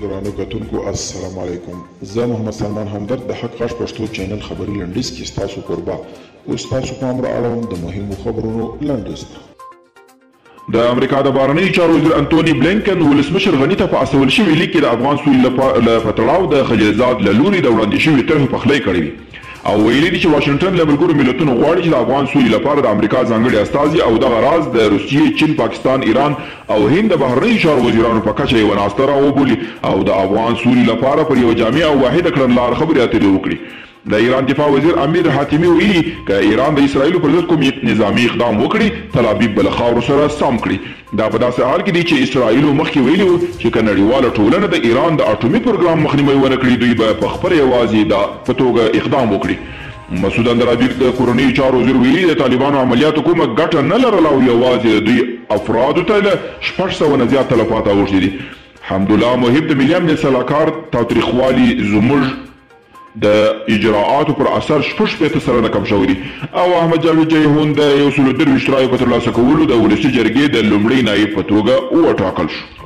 ګرانو کتونکو السلام علیکم. زه محمد سلمان همدرد د حق غږ پښتو چینل خبري لنډیز کې ستاسو قربا اوس تاسو پام را اړوم د مهمو خبرونو لنډیز ته. د امریکا د بهرنیو چارو وزیر انټوني بلینکن ولسمشر غني ته په استول شوي لیک کې د افغان سولې په تړاو د خلیلزاد له لوري د وړاندې شوي طرحې پخلی کړې دي او ویلي دي چې واشنګټن له ملګرو ملتونو غواړي چې د افغان سولې لپاره د امریکا ځانګړي استازي او دغه راز د روسیې، چین، پاکستان، ایران او هند د بهرنیو چارو وزیرانو په کچه یوه ناسته راوبولي او د افغان سولې لپاره پر یوه جامع او واحده کړنلاره خبرې اترې وکړي. د ایران دفاع وزیر امیر حاتمي ویلي که ایران د اسرائیلو پر ضد کوم نظامي اقدام وکړي تل ابیب به له خاورو سره سم کړي. دا په داسې حال کې دی چې اسرائیلو مخکې ویلي وو چې که نړیواله ټولنه د ایران د اټومي پروګرام مخنیوی ونه کړي دوی به په خپله یوازې په توګه اقدام وکړي. مسعود اندرابي د کورنیو چارو وزیر ویلي د طالبانو عملیاتو کومه ګټه نه لرله او یوازې دوی افرادو ته له 600 نه زیات تلفات اوښتي دي. حمدالله محب د ملي امنیت سلاکار تاوتریخوالي زموږ د اجراءاتو پر اثر 60 سلنه کم شوی دي او احمد جاوید جیهون د 123 رایو په ترلاسه کولو د ولسي جرګې د لومړي نایب په توګه وټاکل شو.